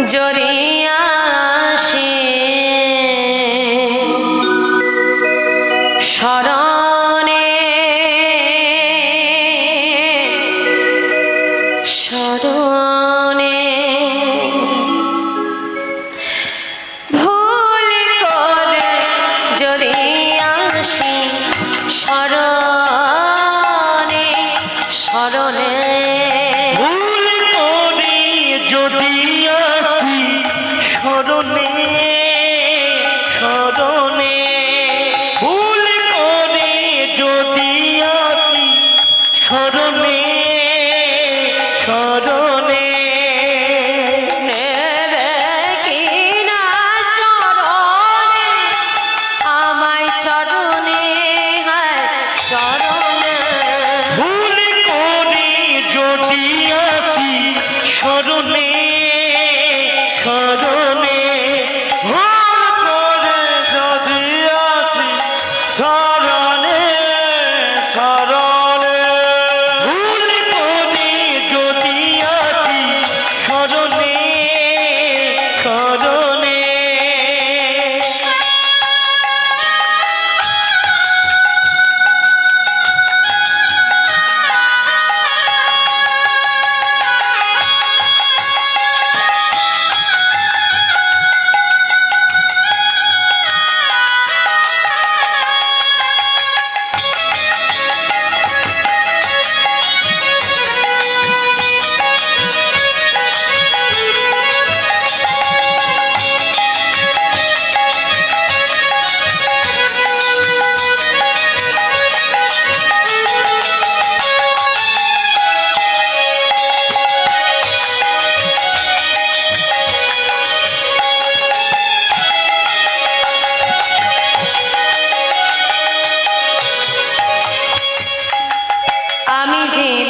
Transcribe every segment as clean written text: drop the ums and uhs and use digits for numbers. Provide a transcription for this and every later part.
যদি আসে স্মরণে স্মরণে ভুল করে যদি আসি স্মরণে স্মরণে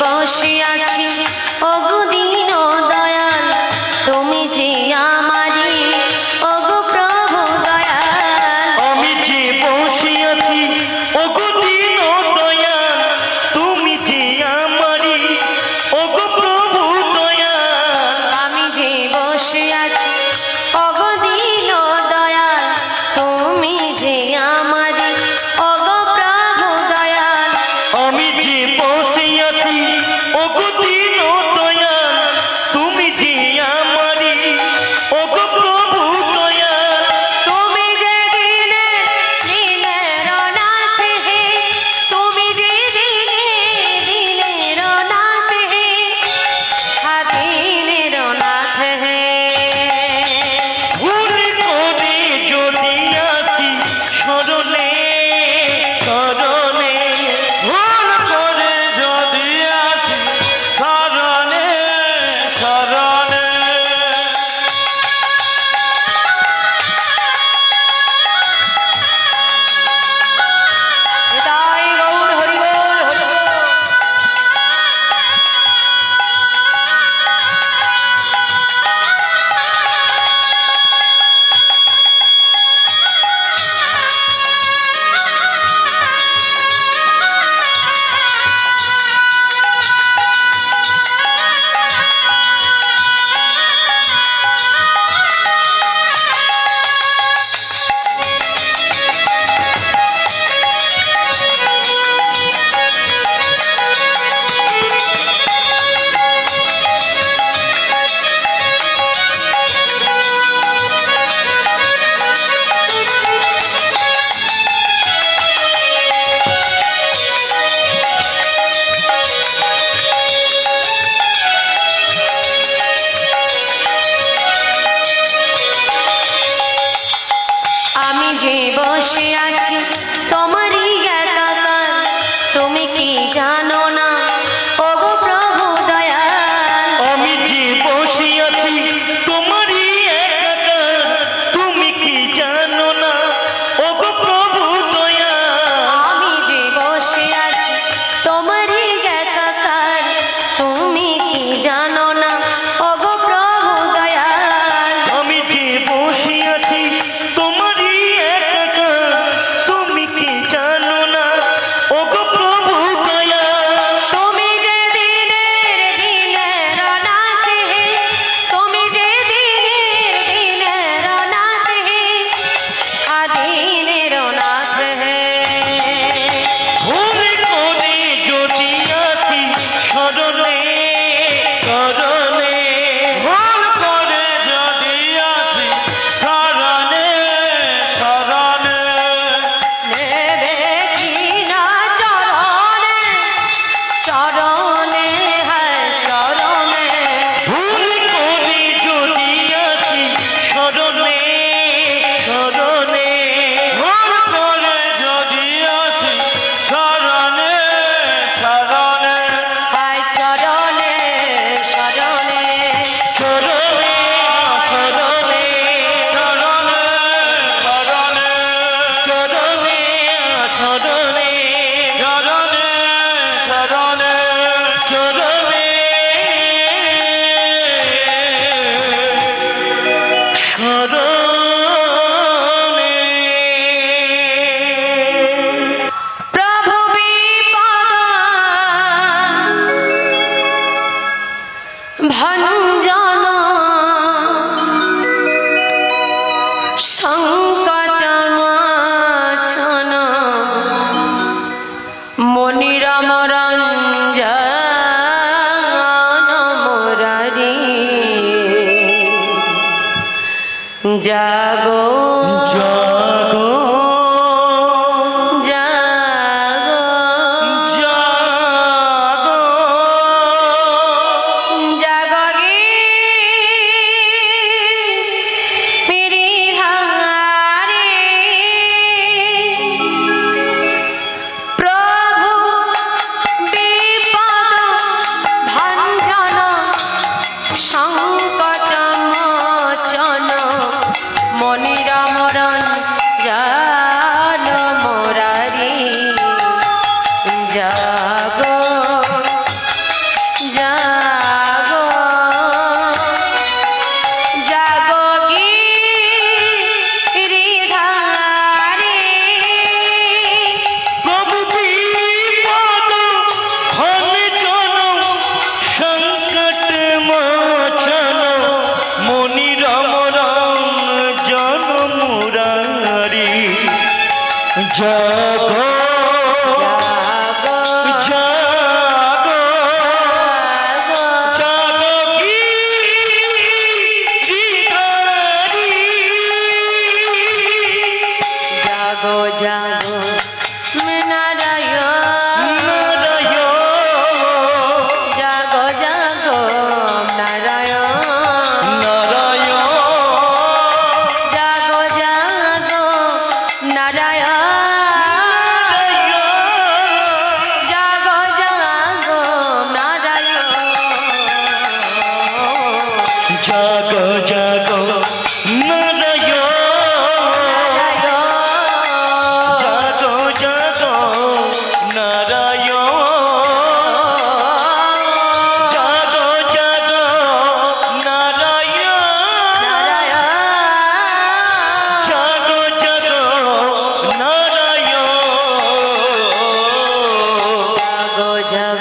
বসে আছি ওগো দীন দয়াল তুমি যে আমারি ওগো প্রভু দয়াল আমি যে বসে আছি ওগো দীন দয়াল তুমি যে আমারি ওগো প্রভু দয়াল আমি যে বসে আছি ওগো দীন দয়াল তুমি যে আমারি ওগো প্রভু দয়াল আমি যে বসে আছি ওগো দীন দয়াল তুমি যে আমারি ওগো প্রভু দয়াল তুমি যে দিনের নাথ হে তুমি যে দিনের নাথ হে হাদিনের নাথ হে ভুল করে যদি আসি স্মরণে স্মরণে ভুল করে যদি আসি স্মরণে স্মরণে তাই গৌর হরি বল হরি বল। আমি যে বসে আছি তোমারই একাকার তুমি কি জানো না ওগো প্রভু দয়াল আমি যে বসে আছি তোমারই একাকার তুমি কি জানো না ওগো প্রভু দয়াল আমি যে বসে আছি তোমারই একাকার তুমি কি জানো না ওগো প্রভু দয়াল আমি যে বসে আছি তোমারই একাকার তুমি কি জানো না ওগো প্রভু দয়াল তুমি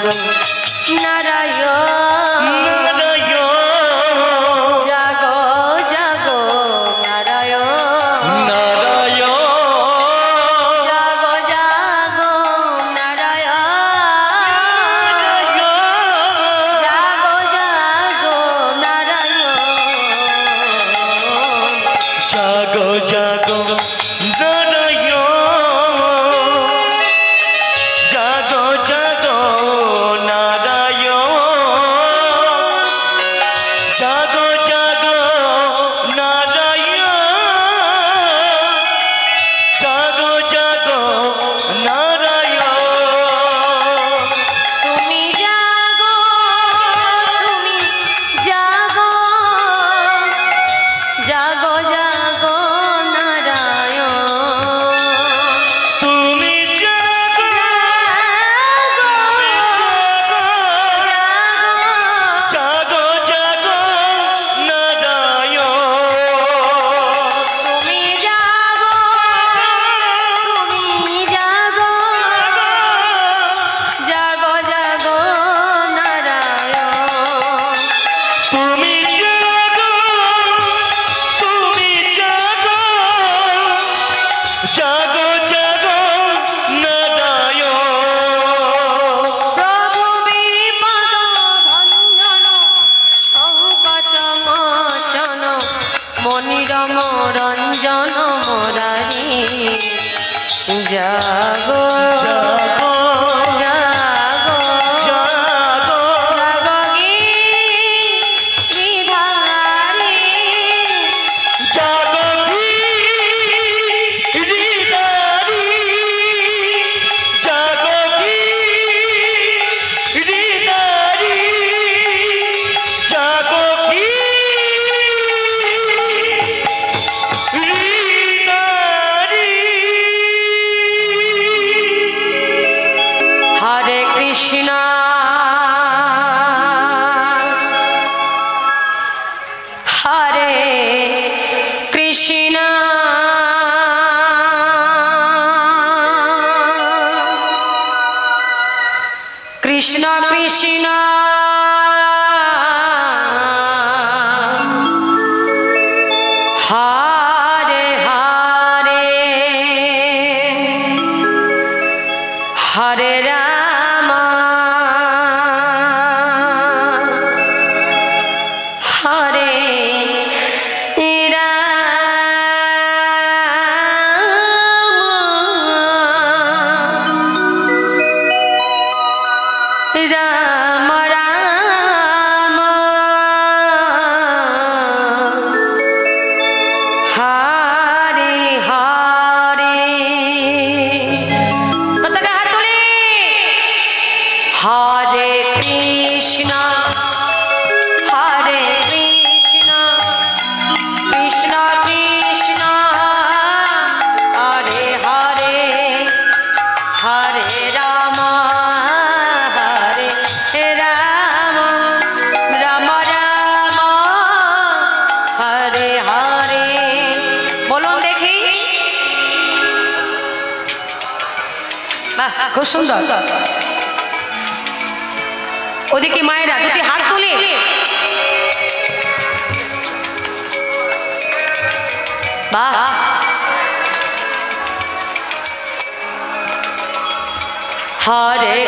জাগো নারায়ণ নারায়ণ জাগো জাগো নারায়ণ নারায়ণ জাগো জাগো নারায়ণ জাগো জাগো নারায়ণ জাগো জাগো নারায়ণ জাগো জাগো নারায়ণ জাগো জাগো নারায়ণ জাগো জাগো নারায়ণ তুমি জাগো জাগো জাগো নারায়ণ তুমি জাগো জাগো জাগো নারায়ণ তুমি জাগো জাগো জাগো নারায়ণ তুমি জাগো জাগো জাগো নারায়ণ প্রভু বিপদ ভঞ্জন সংকট মোচন মনিরম রঞ্জন মুরারি জাগো জাগো জাগো জাগো জাগো গিরিধারী জাগো গিরিধারী জাগো গিরিধারী জাগো গিরিধারী হরে কৃষ্ণ হরে কৃষ্ণ কৃষ্ণ কৃষ্ণ হরে হরে হরে রাম হরে রাম রাম হরে হরে পতাকা হাত তুলে হরে কৃষ্ণ কৃষ্ণ কৃষ্ণ হরে হরে হরে রাম রাম রাম রাম হরে হরে বলুন দেখি বাহ খুব সুন্দর ওদিকে মায়েরা দুটি হাত তুলে বাহ হরে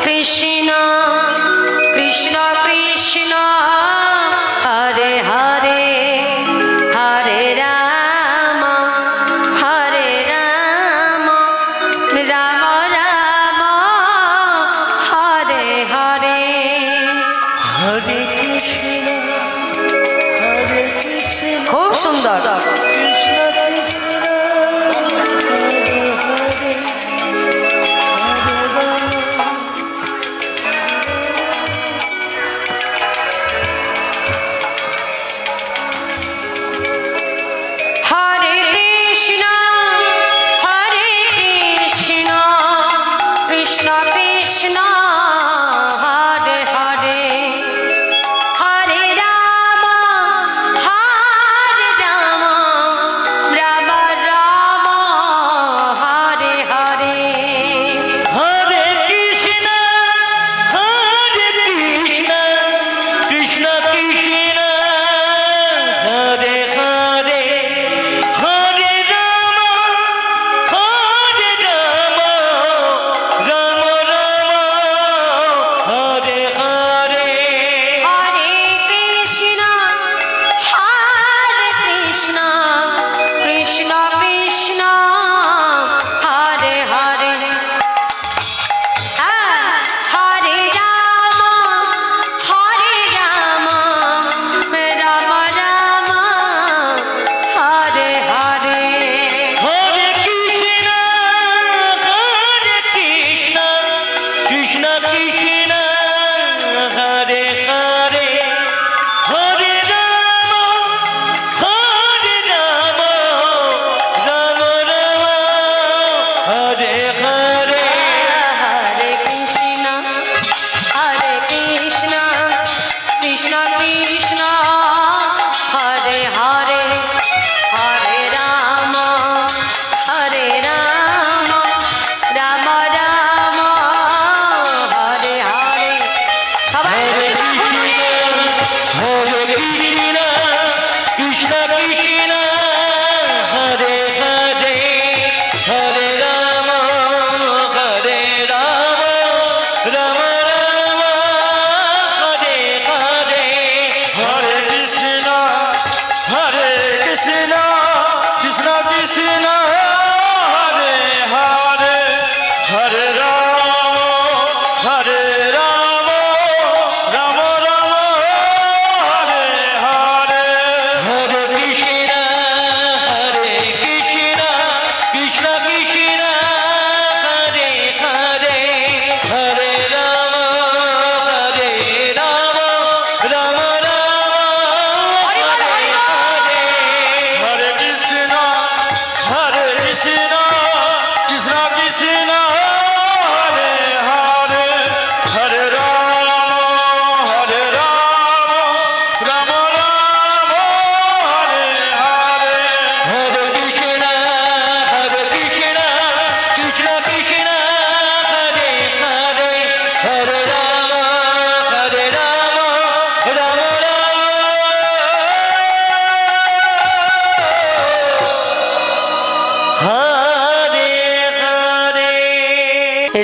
কৃষ্ণ কৃষ্ণ কৃষ্ণ হরে হরে হরে রাম রাম রাম হরে হরে হরে কৃষ্ণ খুব সুন্দর কৃষ্ণ কৃষ্ণ হরে হরে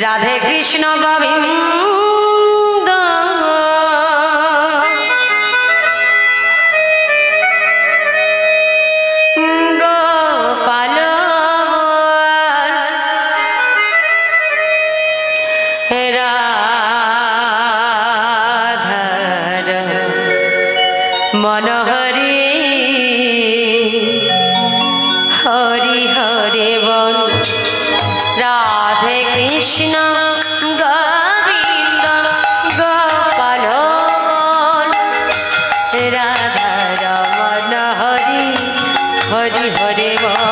রাধে কৃষ্ণ গোবিন্দ গোপাল রাধার মনোহরি হরি হরে বল রাধে কৃষ্ণ গোবিন্দ গোপাল রাধা রমন হরি হরি হরে বল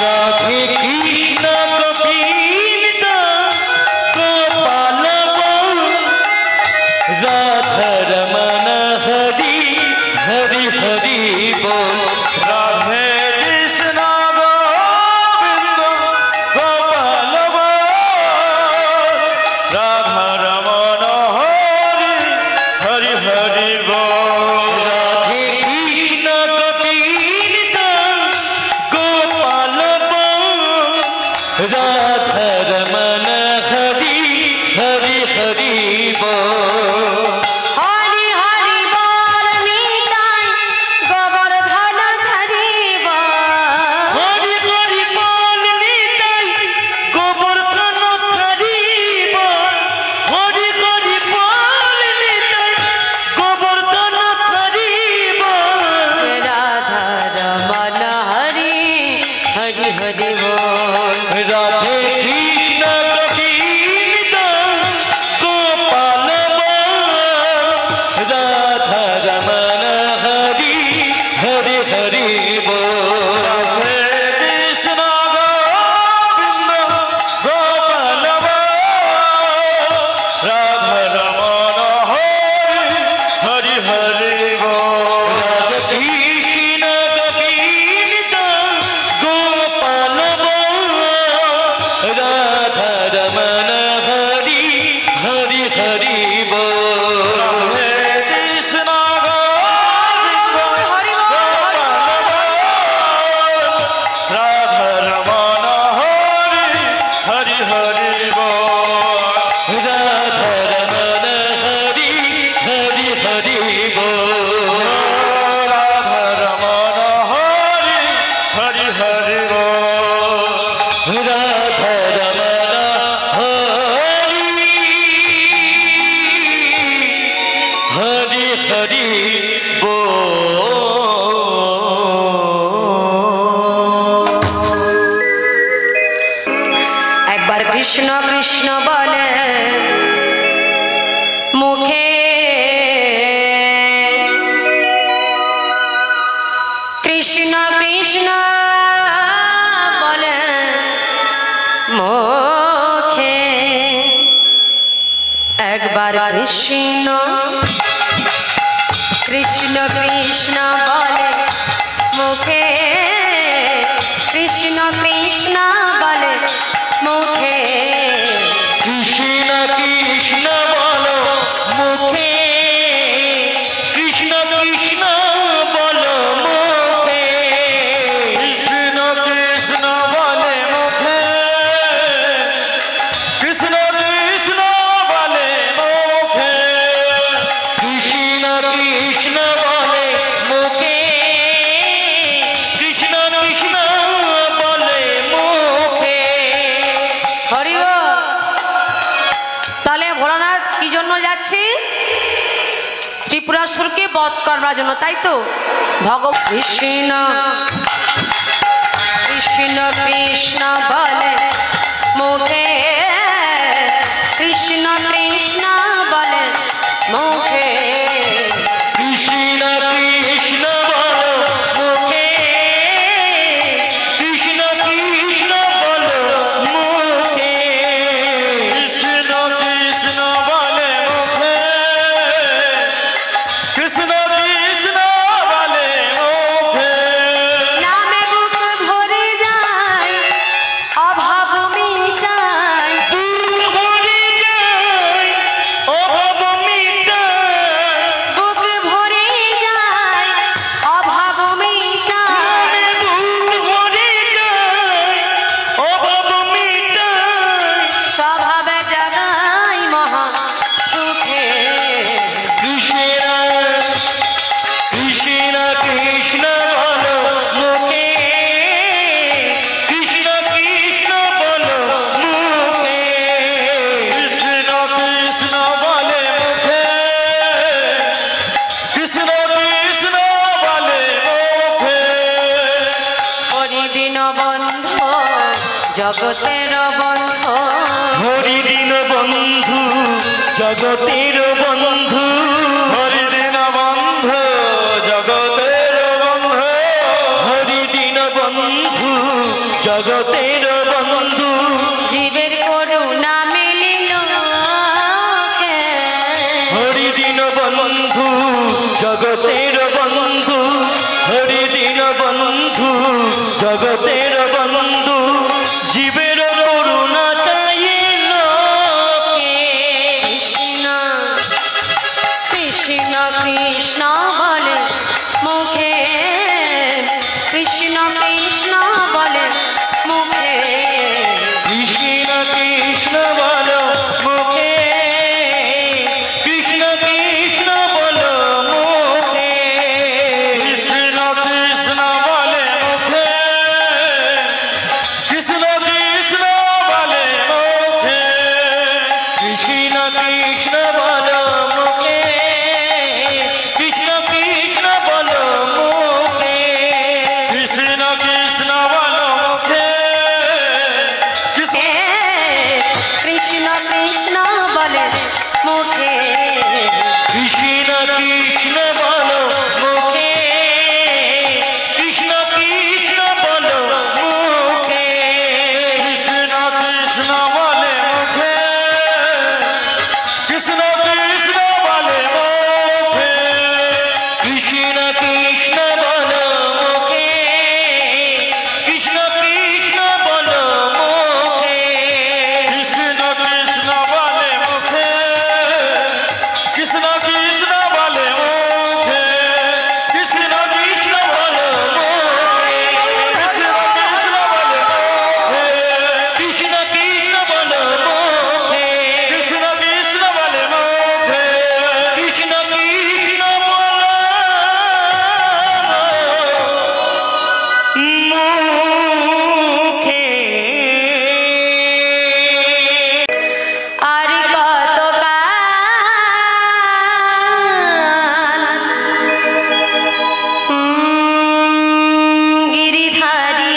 রাধে কৃষ্ণ গোবিন্দ গোপাল রাধা রমন হরি হরি হরি বল রাধে কৃষ্ণ গোবিন্দ গোপাল রাধা রমন হরি হরি হরি বল রাধে কৃষ্ণ গোবিন্দ গোপাল রাধা রমন হরি হরি হরি বল হরি হরি বল নিতাই গোবর্ধন ধরি বল হরি হরি বল নিতাই গোবর্ধন ধরি বল হরি হরি বল নিতাই গোবর্ধন ধরি বল রাধা রমন হরি হরি হরি বল রাধে কৃষ্ণ গোবিন্দ গোপাল রাধা রমন হরি হরি হরি বল রাধে কৃষ্ণ গোবিন্দ গোপাল রাধা রমন হরি হরি হরি বল রাধে কৃষ্ণ গোবিন্দ গোপাল রাধা রমন হরি হরি হরি বল রাধে কৃষ্ণ গোবিন্দ গোপাল রাধা রমন হরি হরি হরি বল রাধা রমন হরি হরি হরি বল রাধা রমন হরি হরি হরি বল রাধা রমন হরি হরি হরি একবার কৃষ্ণ কৃষ্ণ বলে মুখে কৃষ্ণ কৃষ্ণ বলে মুখে একবার কৃষ্ণ কৃষ্ণ কৃষ্ণ বলে মুখে কৃষ্ণ কৃষ্ণ বলে মুখে কৃষ্ণ কৃষ্ণ বলো মুখে কৃষ্ণ কৃষ্ণ বলো মুখে কৃষ্ণ কৃষ্ণ বলে মুখে কৃষ্ণ কৃষ্ণ বলে মুখে কৃষ্ণ কৃষ্ণ বলে মুখে কৃষ্ণ কৃষ্ণ বলে মুখে হরি বল। তাহলে ভোলানাথ কি জন্য যাচ্ছি? ত্রিপুরাসুরকে বধ করবার জন্য, তাই তো? ভগবান কৃষ্ণ কৃষ্ণ কৃষ্ণ বলে মুখে কৃষ্ণ কৃষ্ণ বলে মুখে কৃষ্ণ কৃষ্ণ বলো মুখে কৃষ্ণ কৃষ্ণ বলো মুখে কৃষ্ণ কৃষ্ণ বলে মুখে কৃষ্ণ কৃষ্ণ বলে মুখে নামে বুক ভরে যায় অভাব মিটায় বুক ভরে যায় অভাব মিটায় জগতের বন্ধু হরিদিন বন্ধু জগতের বন্ধু হরিদিন বন্ধু জগতের বন্ধু হরিদিন বন্ধু জগতের বন্ধু জীবের করুণা মিলিল কে হরিদিন বন্ধু জগতের বন্ধু হরিদিন বন্ধু জগতের বন্ধু জীবের করুণা চাইল কৃষ্ণ কৃষ্ণ কৃষ্ণ বলে মুখে কৃষ্ণ কৃষ্ণ বলে মুখে কৃষ্ণ কৃষ্ণ বলো মুখে কৃষ্ণ কৃষ্ণ বলো মুখে কৃষ্ণ কৃষ্ণ বলে মুখে কৃষ্ণ কৃষ্ণ বলে মুখে কৃষ্ণ কৃষ্ণ বলো মুখে কৃষ্ণ কৃষ্ণ বলো মুখে কৃষ্ণ কৃষ্ণ বলো মুখে কৃষ্ণ কৃষ্ণ বলে মুখে কৃষ্ণ কৃষ্ণ বলো মুখে কৃষ্ণ কৃষ্ণ বলো মুখে কৃষ্ণ কৃষ্ণ বলে মুখে কৃষ্ণ কৃষ্ণ বলে মুখে কৃষ্ণ কৃষ্ণ বলো মুখে কৃষ্ণ কৃষ্ণ বলো মুখে কৃষ্ণ কৃষ্ণ বলে মুখে কৃষ্ণ কৃষ্ণ বলে মুখে কৃষ্ণ কৃষ্ণ বলে মুখে কৃষ্ণ কৃষ্ণ বলে মুখে কৃষ্ণ কৃষ্ণ বলে মুখে কৃষ্ণ কৃষ্ণ বলে মুখে কৃষ্ণ কৃষ্ণ বলো মুখে আর কত গিরিধারী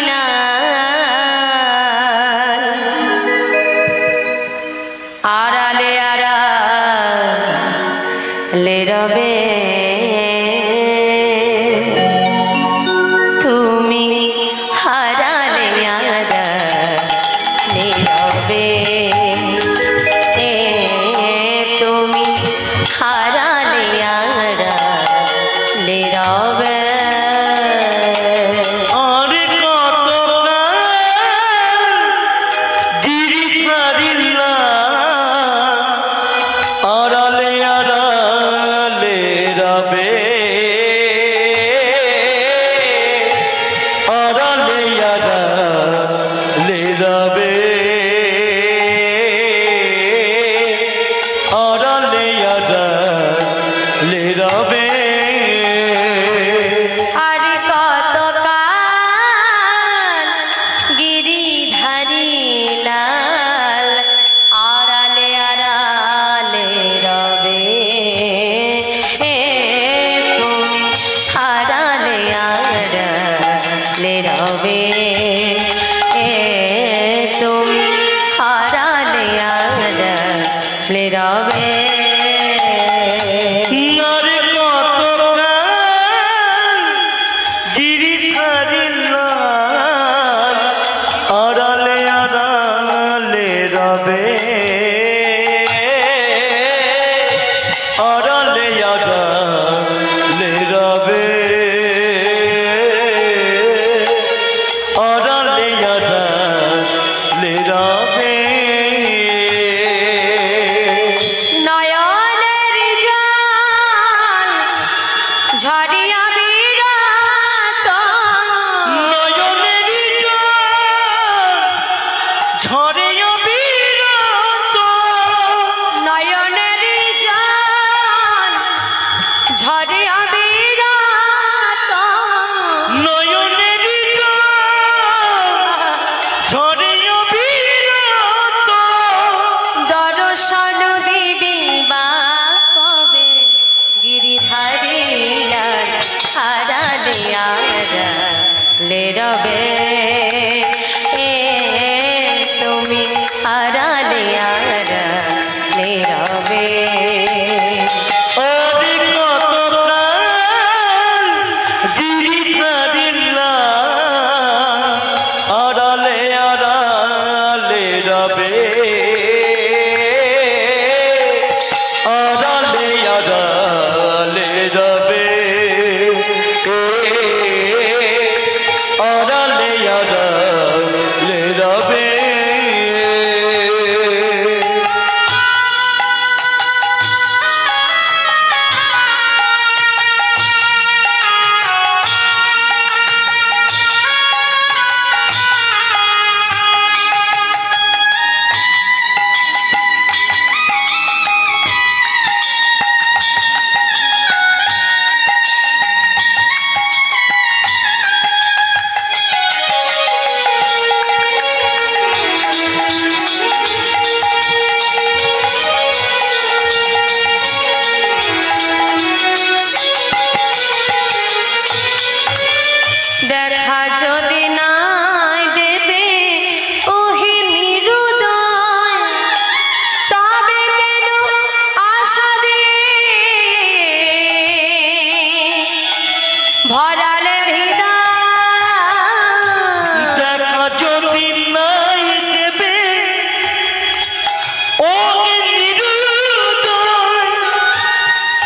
আড়ালে আড়ালে রবে তুমি হারালে আড়ালে রবে তুমি হারালে আড়ালে রবে আর কত গিরিধারিলা আড়ালে আড়ালে রবে আড়ালে আড়ালে রবে আড়ালে আড়ালে রবে আর কত গিরিধারী লাল আড়ালে আড়ালে রবে তুমি হারালে আড়ালে রবে তুমি হারালে আড়ালে রবে নারে কত গিরিধারিলা আড়ালে আড়ালে রবে আড়ালে আড়ালে রবে আড়ালে আড়ালে রবে নয়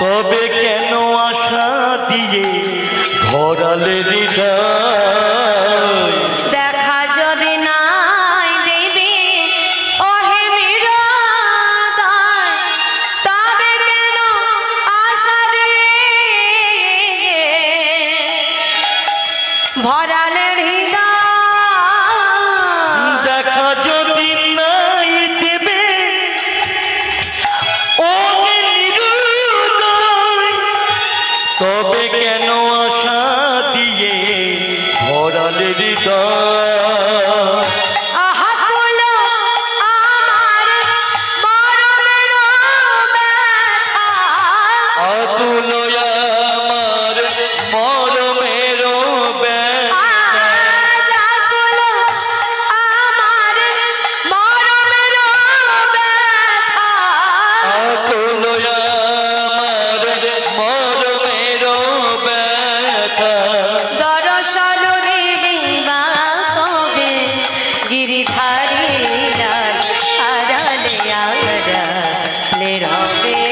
তবে কেন আশা দিয়ে ধরালে হৃদয় দেখা যদি নাই দেবী ওহে মৃদয়, তবে কেন আশা দিয়ে ভরালে হৃদয়। দেখা যদি নাই দেবে ওহে নিরুদয়, তবে কেন আশা দিয়ে ধরালে হৃদয় আহা তুলো আমার মরমের ব্যথা, আতুলো আমার মরমের ব্যথা আহা তুলো আমার মরমের ব্যথা, আতুলো আমার মরমের ব্যথা দর্শন দেবী মা কবে গিরিধারী লাল আড়ালে আড়ালে রবে,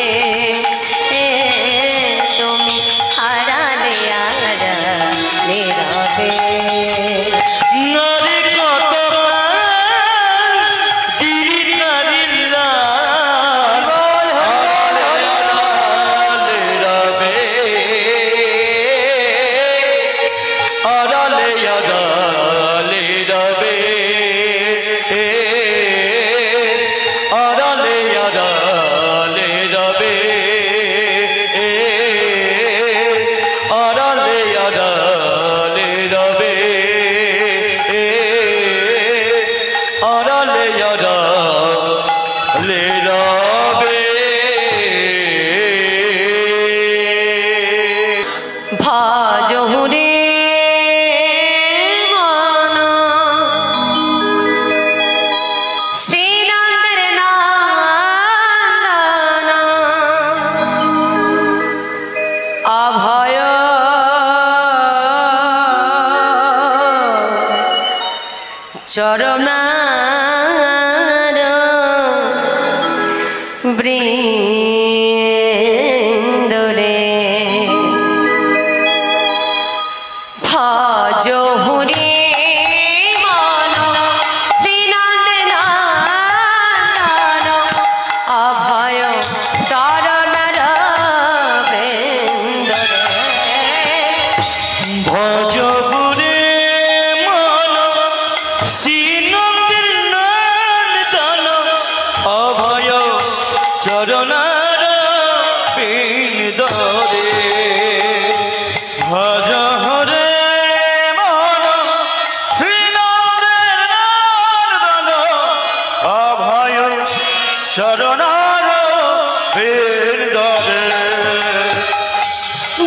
তুমি আড়ালে আড়ালে রবে। নারী কত গিরিধারীর লাল আড়ালে রবে, আড়ালে আড়ালে রবে, আড়ালে আড়ালে রবে, আড়ালে আড়ালে রবে, আড়ালে আড়ালে রবে। ভজহুরে মন শ্রীনন্দের নন্দন, অভয় চরণার বৃন্দরে ভজহুরে মন শ্রীনন্দন অভয় চরণার বৃন্দরে ভজপুরে মন শ্রীনন্দের নন্দন অভয় চরণার পিন্দরে, ভজ হরে মন শ্রীনন্দের নন্দন অভয় চরণার পিন্দরে।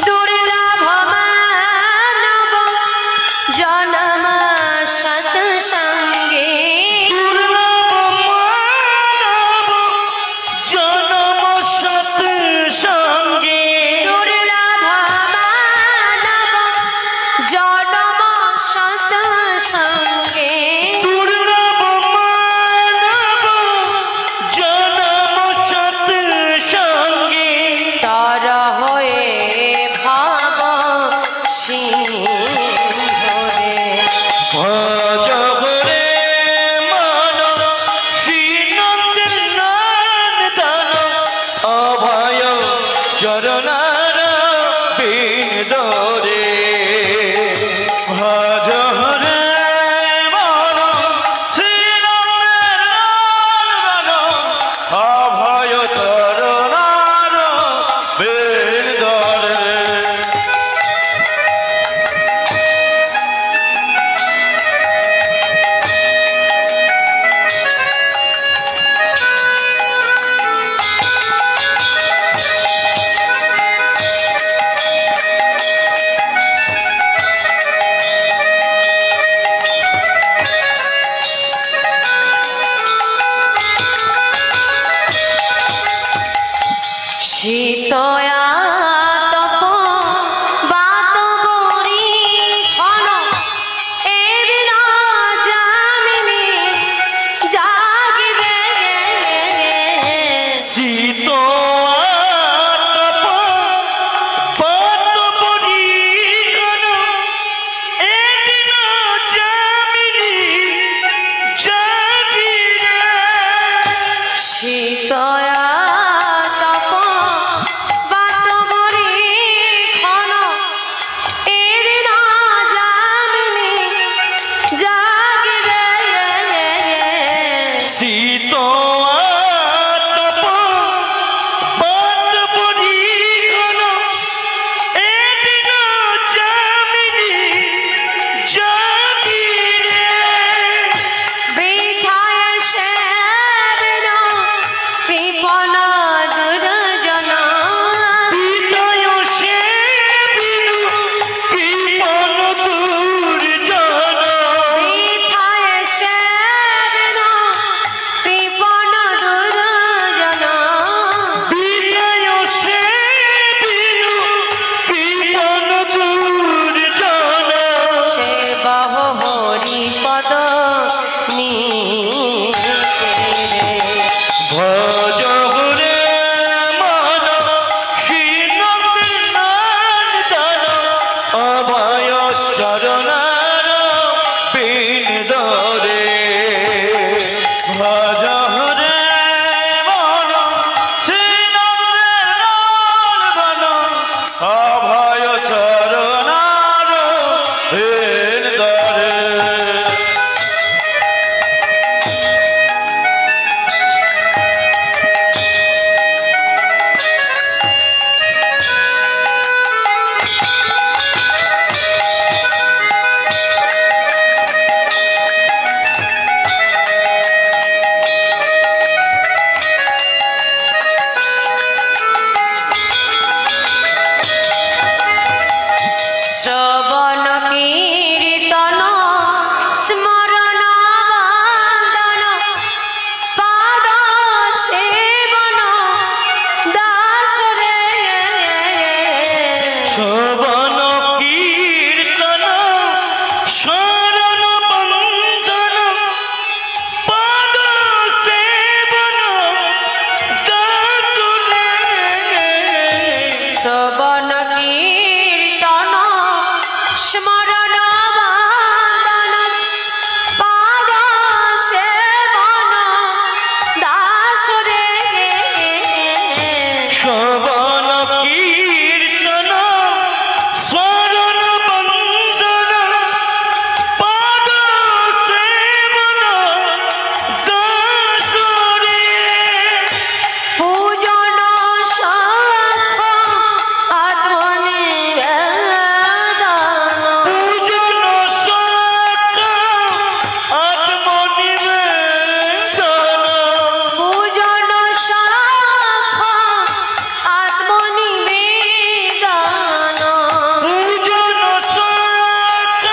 দুর্লভ মানব জনম সৎসঙ্গে, দুর্লভ মানব জনম সৎসঙ্গে, দুর্লভ মানব জনম সৎসঙ্গে, দুর্লভ মানব জনম সৎসঙ্গে, তর হয়ে ভাব সিংহরে ভজ হরে মন শ্রীনন্দের নন্দন অভয় চরণার বিন্দরে, ভজ হরে মন শ্রীনন্দের নন্দন অভয় চরণার বিন্দরে। শীতয়া তপ বাত বরি ক্ষণ এ বিনা জামিনী জাগিবে শীত তপ শীতয়া তপ বাত মরি ক্ষণ এর না জামিনী জাগিরে শীত তপ বাত মরি ক্ষণ এদিন জামিনী জাগিরে বৃথায় সেবিন কৃপণ দুর্জন বিদায় সেবিনু কৃপণ দুর্জন বৃথায় সেবিন কৃপণ দুর্জন বিদায় সেবিনু কৃপণ দুর্জন সে বহ হরিপদ নিতে ভজ হরে মন শ্রীনন্দন অভয় চরণার বিন্দরে ভজ হরে মন শ্রীনন্দন অভয় চরণার বিন্দরে শ্রবণ কীর্তন স্মরণ বন্দন পাদ সেবন দাস রে শোভন কীর্তন শরণ বন্দন পদ সেবন দাসুরে শ্রবণ কীর্তন স্মরণ বন্দন পাদ সেবন দাস রে শোভন কীর্তন শরণ বন্দন পদ সেবন দাসুরে পূজন সাখ আত্মনিবেদন পূজন সক আত্মনিবেদন পূজন সাখ আত্মনিবেদন পূজন সক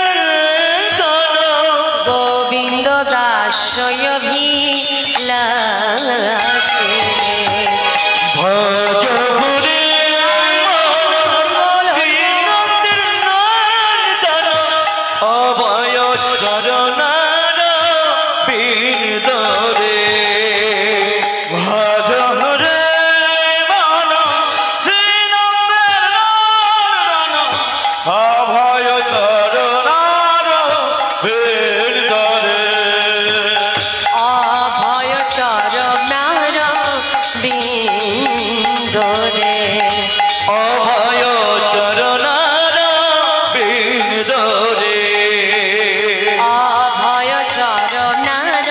আত্মনিবেদন গোবিন্দ দাসয়ভিলাষে ভজ হরে মন শ্রীনন্দন অভয় চরণার বিন্দরে ভজ হরে মন শ্রীনন্দন অভয় চরণার বিন্দরে অভয় চরণার বিন্দরে অভয় চরণার বিন্দরে অভয় চরণার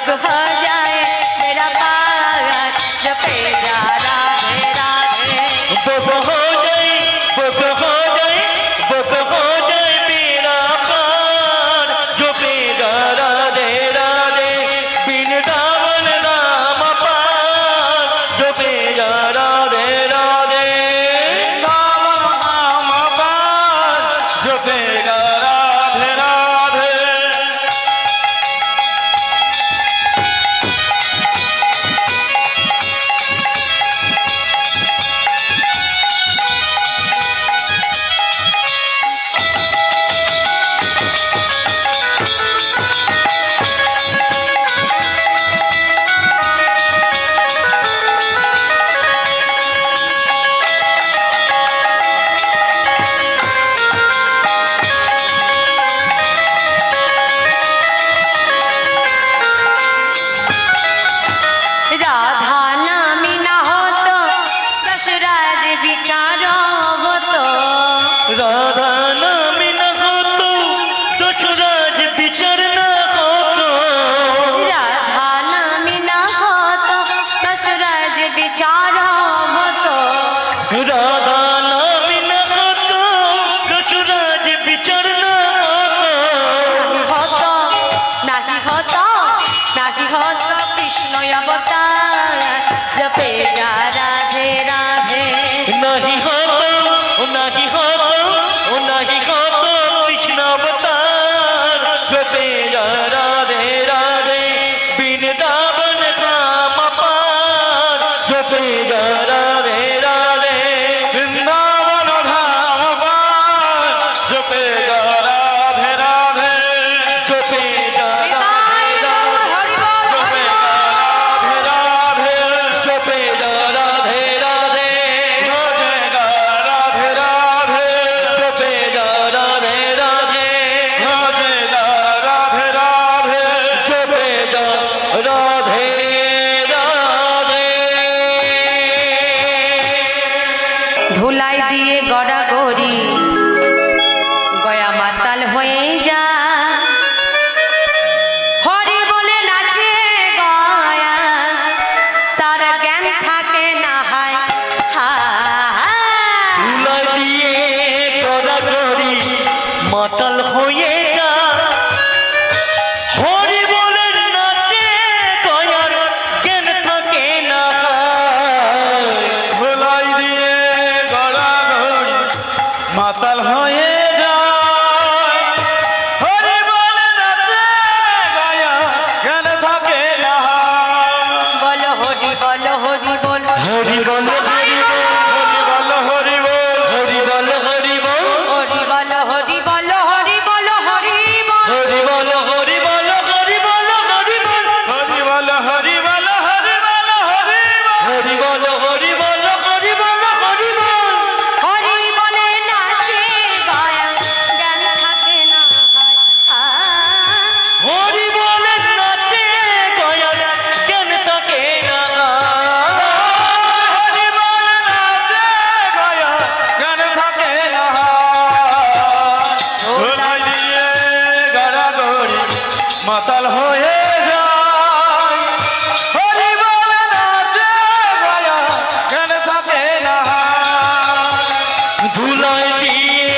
हो जाए मेरा पार जपे जा राधे राधे बुक हो जाए बुक हो जाए बुक हो जाए मेरा पार जपे जा राधे राधे वृंदावन नाम पार जपे जा राधे राधे वृंदावन नाम पार जपे जा राधे राधे राधा नामी ना हो तो दशराज विचारो हो तो राधा नाम न हो तो दशराज विचार न हो तो राधा नामी ना हो तो दशराज विचारो हो तो राधा नाम न हो तो दशराज विचार न हो तो नहीं हो तो कृष्ण अवतार जपे जा राधे राधे नहीं हो तो नहीं हो तो नहीं हो तो कृष्ण अवतार जपे जा राधे राधे वृंदावन धाम पार जपे जा राधे राधे वृंदावन धाम पार जपे जा राधे राधे जपे जा राधे राधे जपे जा राधे राधे जपे जा राधे राधे जपे जा राधे राधे जपे जा राधे राधे जपे जा राधे राधे ধুলাই দিয়ে গড়াগড়ি গয়া মাতাল হয়ে যা হরি বলে নাচে গয়া তার জ্ঞান থাকে না হায় ধুলাই দিয়ে গড়াগড়ি মাতাল হয়ে যা হরি বলে নাচে গয়ার জ্ঞান থাকে না ধুলাই দিয়ে গড়াগড়ি মাতাল হয়ে যায় হরি বলে নাচে গয়া জ্ঞান থাকে না বলো হরি বলো হরি বল হরি বল হরি বল হরি বল হরি বল হরি বল হরি বলো হরি বলো হরি বলো হরি বল হরি বল হরি বল হরি বল হরি বল হরি বল হরি বল হরি বল হরি বল হরি বল হরি বল হরি বল হরি বলে নাচে গয়া জ্ঞান থাকে না হরি বলে নাচে গয়া জ্ঞান থাকে না হরি বলে নাচে গয়া জ্ঞান থাকে না ধুলাই দিয়ে গড়াগড়ি মাতাল হয়ে যায় হরি বলে নাচে গয়া জ্ঞান থাকে না ধুলাই দিয়ে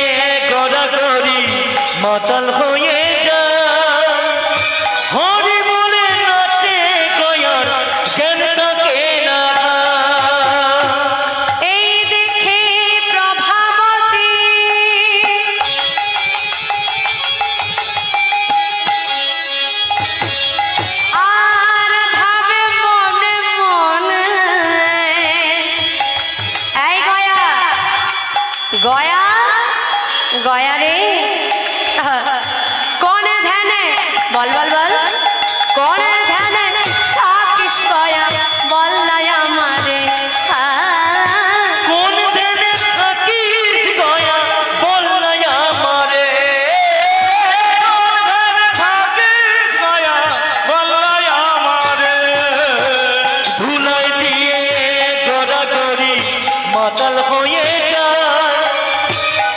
গড়াগড়ি মাতাল হয়ে যায় হরি বলে নাচে গয়ার জ্ঞান থাকে না এই দেখে প্রভাবতী আর ভাবে মনে মনে এই গয়া গয়া গয়া রে कौन है ध्यान है बल बल बल कौन है ध्यान है থাকিস গয়া বল লয়া মারে কোন ধ্যানে থাকিস গয়া বল না আমারে কোন ধ্যানে থাকিস গয়া বল না আমারে ধুলাই দিয়ে গড়াগড়ি মাতাল হয়ে যায়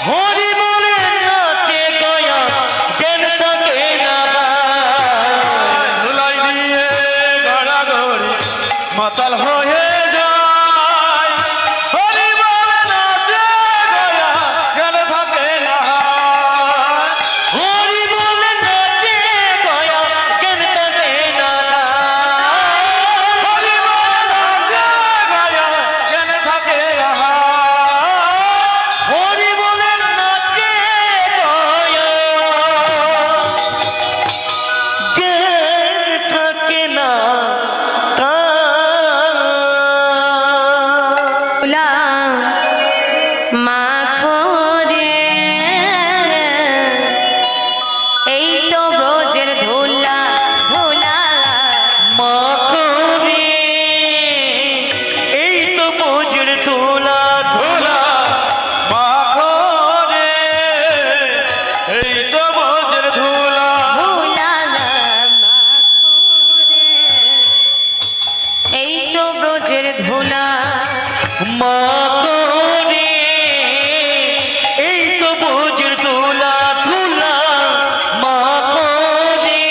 হরি বলে নাচে গয়া জ্ঞান থাকে না ধুলাই দিয়ে হয়ে যায় হরি বল নাচে গয়া জ্ঞান থাকে না হরি বল নাচে গয়া জ্ঞান থাকে না হরি বল নাচে গয়া জ্ঞান থাকে না হরি বল নাচে গয়া জ্ঞান থাকে না ধুলা মাখো রে এই তো ব্রজের ধুলা ধুলা মাখনে এই তো বোঝের তোলা ধুলা মাখো রে এই তো ব্রজের ধুলা ধুলা মাখো রে এই তো ব্রজের ধুলা মাখনে এই তো বোঝের তোলা ধুলা মাখনে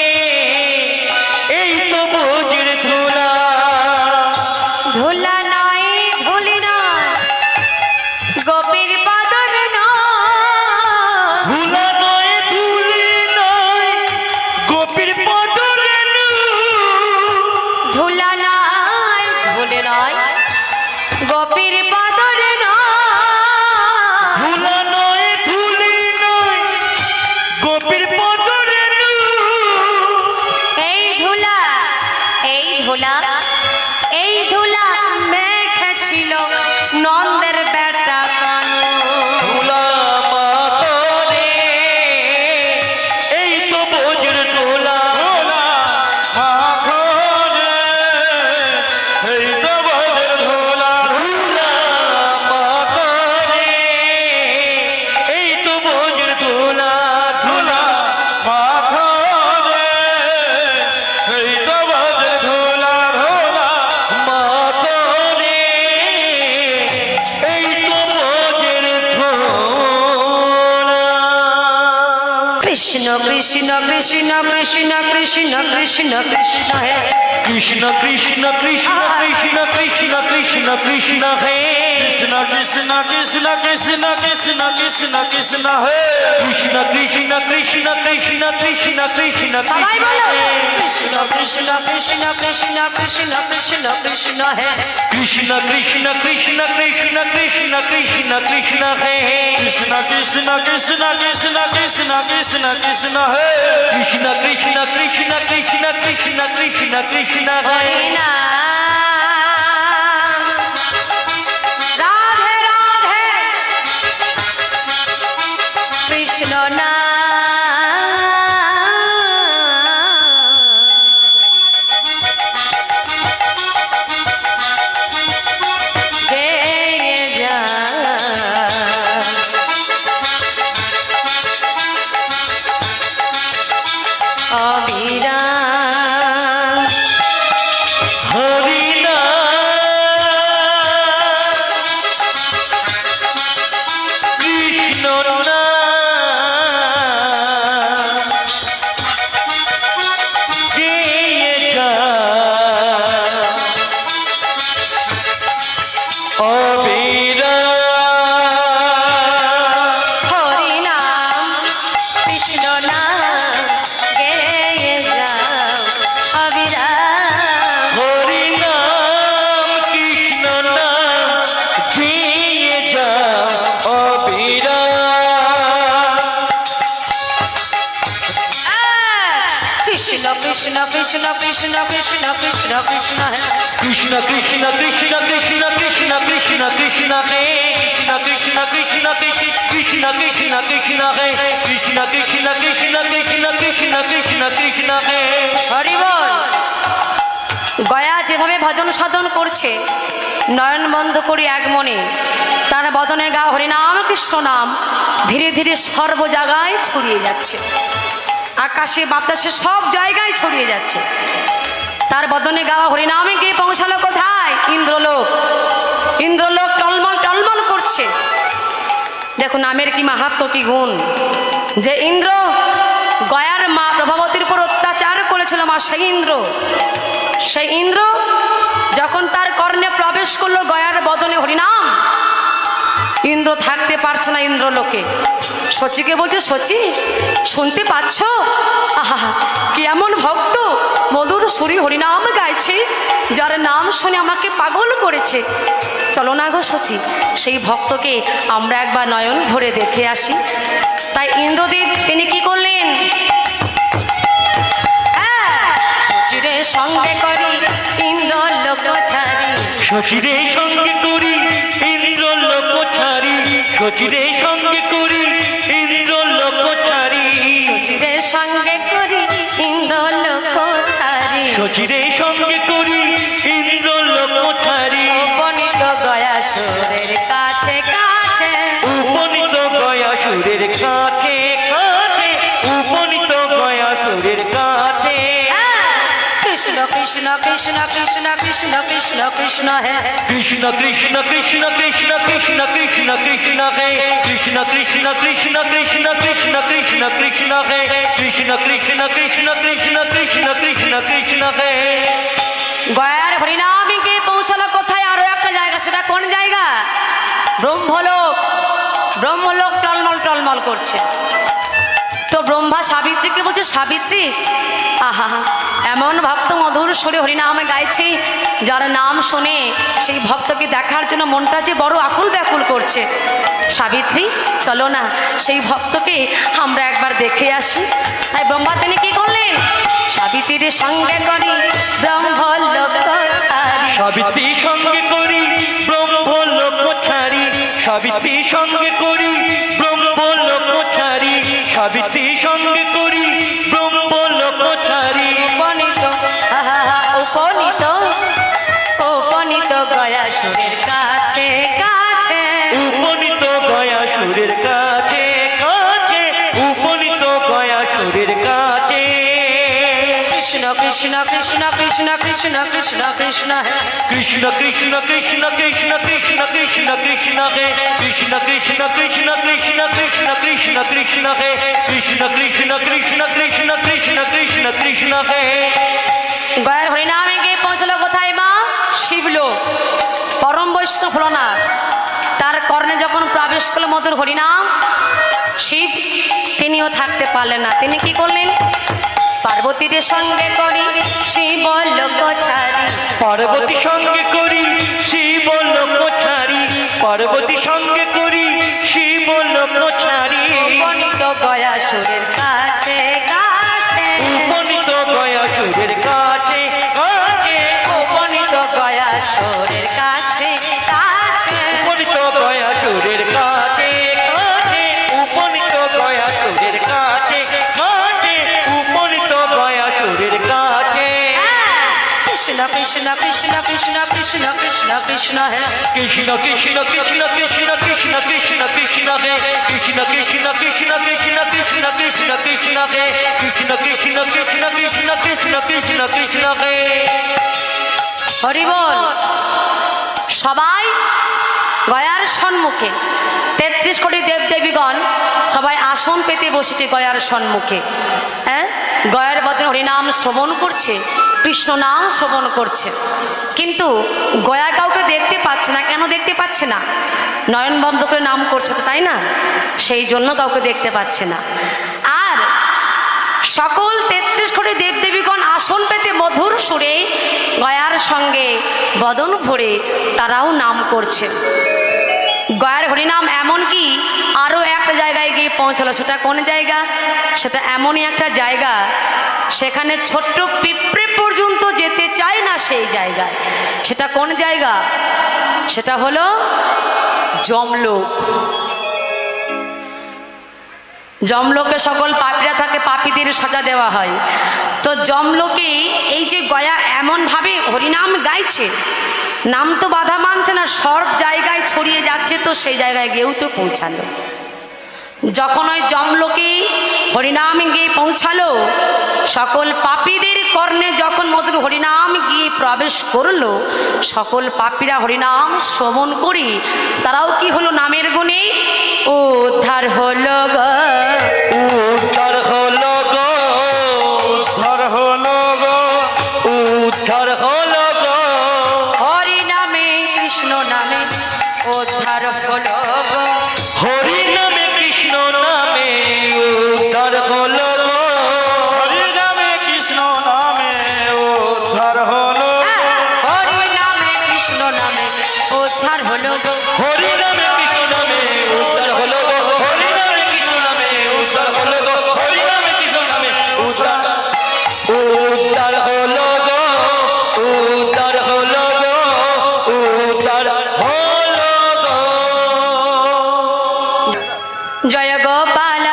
এই তো বোঝের ধুলা ধুলা নয় ধুলি নয় গোপীর পাদর নয় ধুলা নয় ধুলি নয় গোপীর পদরে ধুলা নয় ধুলি নয় গোপীর পাদর নয় ধুলা নয় ধুলি নয় গোপীর পদরে এই ধুলা এই ধুলা এই ধুলা মেখেছিল নন্দের বেটা কানু ধুলা মাতরে এই তো বোঝের তোলা ধুলা মাখো রে এই তো ব্রজের ধুলা ধুলা মাতরে এই তো বোঝের তোলা ধুলা মাখো রে এই তো ব্রজের ধুলা ধুলা মাতরে এই তো বোঝের তোলা কৃষ্ণ কৃষ্ণ কৃষ্ণ কৃষ্ণ কৃষ্ণ কৃষ্ণ কৃষ্ণ হে কৃষ্ণ কৃষ্ণ কৃষ্ণ কৃষ্ণ কৃষ্ণ কৃষ্ণ কৃষ্ণ হে কৃষ্ণ কৃষ্ণ কৃষ্ণ কৃষ্ণ কৃষ্ণ কৃষ্ণ কৃষ্ণ হে কৃষ্ণ কৃষ্ণ কৃষ্ণ কৃষ্ণ কৃষ্ণ কৃষ্ণ সবাই কৃষ্ণ বলো হে কৃষ্ণ কৃষ্ণ কৃষ্ণ কৃষ্ণ কৃষ্ণ কৃষ্ণ কৃষ্ণ হে কৃষ্ণ কৃষ্ণ কৃষ্ণ কৃষ্ণ কৃষ্ণ কৃষ্ণ কৃষ্ণ হে কৃষ্ণ কৃষ্ণ কৃষ্ণ কৃষ্ণ কৃষ্ণ কৃষ্ণ কৃষ্ণ হে কৃষ্ণ কৃষ্ণ কৃষ্ণ কৃষ্ণ কৃষ্ণ কৃষ্ণ কৃষ্ণ হে হরি নাম রাধে রাধে কৃষ্ণ নাম গেয়ে যা অবিরাম হরি কৃষ্ণ গেয়ে যা অবিরাম হরি নাম কৃষ্ণ নাম গেয়ে যাও অবিরাম হরি নাম কৃষ্ণ নাম গেয়ে যা অবিরাম কৃষ্ণ কৃষ্ণ কৃষ্ণ কৃষ্ণ কৃষ্ণ কৃষ্ণ কৃষ্ণ হে কৃষ্ণ কৃষ্ণ কৃষ্ণ কৃষ্ণ কৃষ্ণ কৃষ্ণ কৃষ্ণ হে কৃষ্ণ কৃষ্ণ কৃষ্ণ কৃষ্ণ কৃষ্ণ কৃষ্ণ হে কৃষ্ণ কৃষ্ণ কৃষ্ণ কৃষ্ণ কৃষ্ণ কৃষ্ণ কৃষ্ণ হে হরি বল গয়া যেভাবে ভজন সাধন করছে নয়ন বন্ধ করে এক মনে তার বদনে গা হরিনাম কৃষ্ণ নাম ধীরে ধীরে সর্ব জায়গায় ছড়িয়ে যাচ্ছে আকাশে বাতাসে সব জায়গায় ছড়িয়ে যাচ্ছে তার বদনে গাওয়া হরিনামে গিয়ে পৌঁছালো কোথায় ইন্দ্রলোক ইন্দ্রলোক টলমল টলমল করছে দেখো নামের কি মাহাত্ম্য কি গুণ যে ইন্দ্র গয়ার মা প্রভাবতীর উপর অত্যাচার করেছিল মা সেই ইন্দ্র যখন তার কর্ণে প্রবেশ করলো গয়ার বদনে হরিনাম, ইন্দ্র থাকতে পারছে না ইন্দ্রলোকে। শচীকে বলছে, শচী শুনতে পাচ্ছ? আহা, কি এমন ভক্ত মধুর সুরি হরিনাম গাইছে, যার নাম শুনে আমাকে পাগল করেছে। চলো না গো শচী, সেই ভক্তকে আমরা একবার নয়ন ভরে দেখে আসি। তাই ইন্দ্রদেব তিনি কি করলেন? শচীরে সঙ্গে করি ইন্দ্র লোক ছাড়ি, শচীরে সঙ্গে করি ইন্দ্র লোক ছাড়ি, শচীরে সঙ্গে করি ইন্দ্র লোক ছাড়ি, শচীরে সঙ্গে করি ইন্দ্র লোক ছাড়ি, শচীরে সঙ্গে করি ইন্দ্র লোক ছাড়ি, উপনীত গয়া সুরের কাছে কাছে, উপনীত গয়া সুরের কাছে কাছে, উপনীত গয়া সুরের কাছে। কৃষ্ণ কৃষ্ণ কৃষ্ণ কৃষ্ণ কৃষ্ণ কৃষ্ণ কৃষ্ণ হে, কৃষ্ণ কৃষ্ণ কৃষ্ণ কৃষ্ণ কৃষ্ণ কৃষ্ণ কৃষ্ণ হে, কৃষ্ণ কৃষ্ণ কৃষ্ণ কৃষ্ণ কৃষ্ণ কৃষ্ণ কৃষ্ণ হে, কৃষ্ণ কৃষ্ণ কৃষ্ণ কৃষ্ণ কৃষ্ণ কৃষ্ণ কৃষ্ণ হে। গয়ার হরিনামে গিয়ে পৌঁছালো কোথায়? আরো একটা জায়গা, সেটা কোন জায়গা? ব্রহ্মলোক। ব্রহ্মলোক টলমল টলমল করছে। তো ব্রহ্মা সাবিত্রীকে বলছে, সাবিত্রী আহা, এমন ভক্ত মধুর সুরে হরিনামে গাইছে, যার নাম শুনে সেই ভক্তকে দেখার জন্য মনটা যে বড় আকুল ব্যাকুল করছে। সাবিত্রী চলো না, সেই ভক্তকে আমরা একবার দেখে আসি। তাই ব্রহ্মা তিনি কি করলেন? সাবিত্রীর সঙ্গে করি ব্রহ্মলোক ছাড়ি, সাবিত্রী সঙ্গে করি ব্রহ্মলোক ছাড়ি, সাবিত্রী সঙ্গে করি ব্রহ্মলোক ছাড়ি, সাবিত্রী সঙ্গে করি ব্রহ্মলোক ছাড়ি, উপনীত উপনীত উপনীত গয়া সুরের কাছে কাছে, উপনীত গয়া সুরের কাছে কাছে, উপনীত গয়া সুরের কাছে। কৃষ্ণ কৃষ্ণ কৃষ্ণ কৃষ্ণ কৃষ্ণ কৃষ্ণ কৃষ্ণ হে, কৃষ্ণ কৃষ্ণ কৃষ্ণ কৃষ্ণ কৃষ্ণ কৃষ্ণ কৃষ্ণ হে, কৃষ্ণ কৃষ্ণ কৃষ্ণ কৃষ্ণ কৃষ্ণ কৃষ্ণ কৃষ্ণ হে, কৃষ্ণ কৃষ্ণ কৃষ্ণ কৃষ্ণ কৃষ্ণ কৃষ্ণ কৃষ্ণ হে। গয়ার হরিনামে গিয়ে পৌঁছলো কোথায় মা? শিবলোক। পরম বৈষ্ণব ভোলানাথ তার কর্ণে যখন প্রবেশ করলো মধুর হরিনাম, শিব তিনিও থাকতে পারলেন না। তিনি কি করলেন? পার্বতীর সঙ্গে করি শিব লোক ছাড়ি, পার্বতী সঙ্গে করি শিব লোক ছাড়ি, পার্বতী সঙ্গে করি শিব লোক ছাড়ি, উপনীত গয়া সুরের কাছে কাছে, উপনীত গয়া সুরের কাছে কাছে, উপনীত গয়া সুরের কাছে কাছে, উপনীত গয়া সুরের কাছে কাছে, উপনীত গয়া সুরের কাছে কাছে, উপনীত গয়া সুরের কাছে। কৃষ্ণ কৃষ্ণ কৃষ্ণ কৃষ্ণ কৃষ্ণ কৃষ্ণ কৃষ্ণ হে, কৃষ্ণ কৃষ্ণ কৃষ্ণ কৃষ্ণ কৃষ্ণ কৃষ্ণ কৃষ্ণ হে, কৃষ্ণ কৃষ্ণ কৃষ্ণ কৃষ্ণ কৃষ্ণ কৃষ্ণ কৃষ্ণ হে, কৃষ্ণ কৃষ্ণ কৃষ্ণ কৃষ্ণ কৃষ্ণ কৃষ্ণ কৃষ্ণ হে। হরি বল। সবাই গয়ার সম্মুখে 33 কোটি দেবদেবীগণ সবাই আসন পেতে বসেছে গয়ার সম্মুখে। হ্যাঁ, গয়ার বদনে হরিনাম শ্রবণ করছে, কৃষ্ণ নাম শ্রবণ করছে। কিন্তু গয়া কাউকে দেখতে পাচ্ছে না। কেন দেখতে পাচ্ছে না? নয়ন বন্ধ করে নাম করছে তো, তাই না? সেই জন্য কাউকে দেখতে পাচ্ছে না। আর সকল 33 কোটি দেবদেবীগণ আসন পেতে মধুর সুরে গয়ার সঙ্গে বদন ভরে তারাও নাম করছে। গয়ার হরিনাম এমনকি আরও একটা জায়গায় গিয়ে পৌঁছালো। সেটা কোন জায়গা? সেটা এমনই একটা জায়গা, সেখানে ছোট্ট পিঁপড়ে পর্যন্ত যেতে চায় না সেই জায়গায়। সেটা কোন জায়গা? সেটা হলো যমলোক। যমলোকে সকল পাপীরা থাকে, পাপীদের সাজা দেওয়া হয়। তো যমলোকে এই যে গয়া এমনভাবে হরিনাম গাইছে, নাম তো বাধা মানছে না, সব জায়গায় ছড়িয়ে যাচ্ছে। তো সেই জায়গায় গিয়েও তো পৌঁছালো। যখন ওই যমলোকে হরিনাম গিয়ে পৌঁছালো, সকল পাপীদের কর্ণে যখন মধুর হরিনাম গিয়ে প্রবেশ করলো, সকল পাপীরা হরিনাম শ্রবণ করি তারাও কি হলো? নামের গুণে উদ্ধার হলো গো, উদ্ধার হলো গো, উদ্ধার হলো গো, উদ্ধার হলো গো, উদ্ধার হলো গো। হরি নামে কৃষ্ণ নামে উদ্ধার হলো গো। হরি নামে কৃষ্ণ নামে উদ্ধার হলো হরি নামে কৃষ্ণ নামে উদ্ধার হলো গো। হরি নামে কৃষ্ণ নামে উদ্ধার হলো গো। হরি নামে কৃষ্ণ নামে উদ্ধার হলো গো। হরি নামে কৃষ্ণ নামে উদ্ধার উদ্ধার হলো গো। উদ্ধার হলো গো। উদ্ধার হলো গো। জয় গোপাল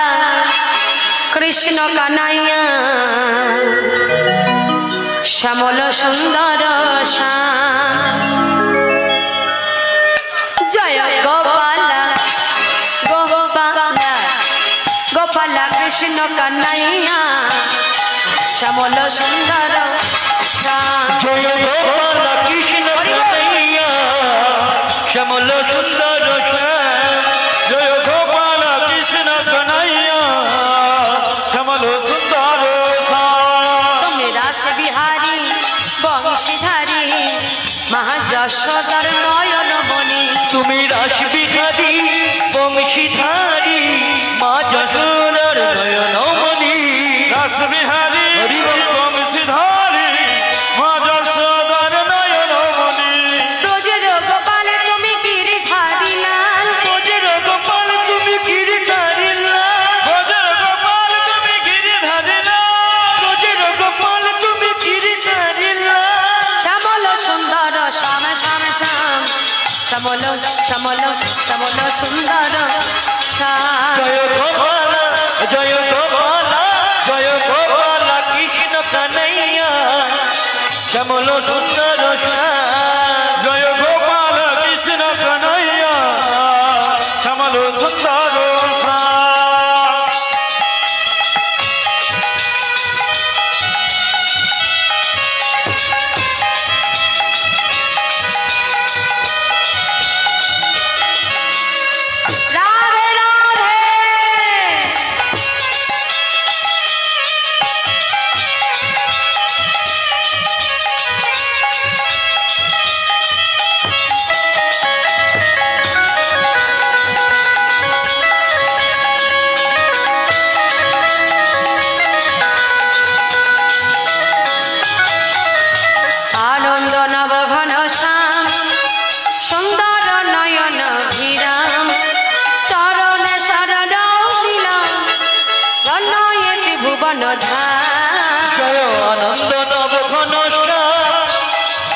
কৃষ্ণ কানাইয়া শ্যামল সুন্দর শ্যাম। জয় গোপাল গোপাল গোপাল কৃষ্ণ কানাইয়া শ্যামল সুন্দর শ্যাম। জয় গোপাল কৃষ্ণ কানাইয়া শ্যামল সুন্দর শ্যাম। জয় গোপাল কৃষ্ণ কনাইয়া শ্যামল সুন্দর শ্যাম। তুমি রাস বিহারী বংশীধারী মহাযশোদার নয়ন মণি। তুমি রাসবিহারী বংশীধারী মা যশোদার নয়নমণি। রাস বিহারী হরি বল। বংশীধারী মা যশোদার নয়নমণি। ব্রজের গোপাল তুমি গিরিধারী লাল। ব্রজের গোপাল তুমি গিরিধারী লাল। ব্রজের গোপাল তুমি গিরিধারী লাল। ব্রজের গোপাল তুমি গিরিধারী লাল। শ্যামল সুন্দর শ্যাম শ্যাম শ্যাম। শ্যামল শ্যামল শ্যামল সুন্দর শ্যাম। জয় গোপাল জয় গোপাল জয় গোপাল কৃষ্ণ কানাইয়া শ্যামল সুন্দর শ্যাম। জয় গোপাল কৃষ্ণ কনাইয়া শ্যামল সুন্দর শ্যাম। রাধে রাধে। আনন্দ নব ঘন শ্যাম সুন্দর নয়ন ভিরাম। চরণে শরণ দিলাম ধন্যয়েতি ভুবন ধাম। জয় আনন্দ নব ঘন শ্যাম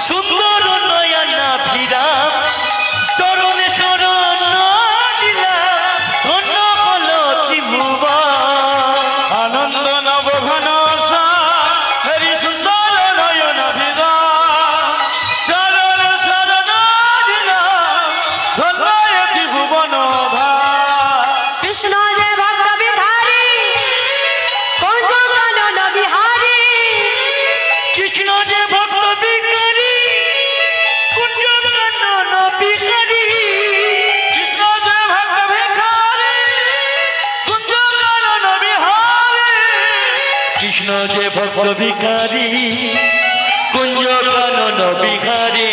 সুন্দর নয়না ভিরাম। তরুণে চরণ দিলাম ধন্য হল ত্রিভুবন। আনন্দ নব ঘন শ্যাম হরি সুন্দর নয়ন ভিরাম। চরণ শরণ দিলাম ধন্যয়েতি ভুবন ধাম। কৃষ্ণ যে ভক্ত বিহারী কুঞ্জ কানন বিহারী। কৃষ্ণ যে ভক্ত বিকারী কুঞ্জ কানন বিকারী। কৃষ্ণ যে ভক্ত ভিখারী কুঞ্জ কানন বিহারী। কৃষ্ণ যে ভক্ত বিকারী কুঞ্জ কানন বিহারী।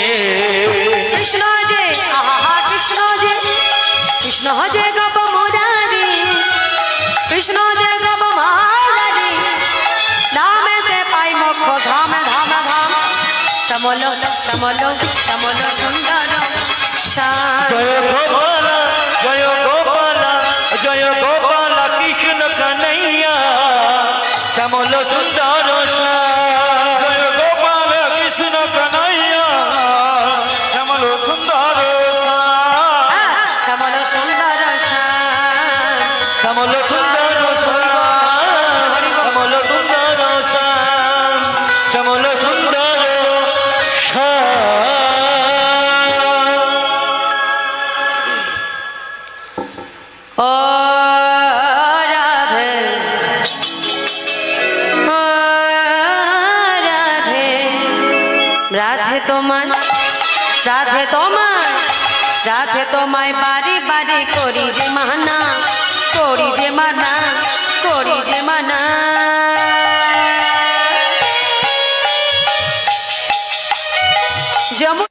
কৃষ্ণ যে আহা কৃষ্ণ যে কৃষ্ণ যে গপ মুরারি। কৃষ্ণ যে গপ মুরারি নামেতে পাই মোক্ষ ধাম ধাম ধাম। শ্যামল শ্যামল শ্যামল সুন্দর শ্যাম। জয় গোপাল জয় গোপাল জয় গোপাল কৃষ্ণ কানাইয়া শ্যামল সুন্দর শ্যাম। জয় গোপাল কৃষ্ণ কনাইয়া শ্যামল সুন্দর শ্যাম। শ্যামল সুন্দর শ্যাম। শ্যামল সুন্দর শ্যাম। শ্যামল সুন্দর শ্যাম। শ্যামল সুন্দর শ্যাম। ও রাধে ও রাধে। রাধে তোমায় রাধে তোমায় রাধে তোমায় বারে বারে করি যে মানা। করি যে মানা করি যে মানা। যেমন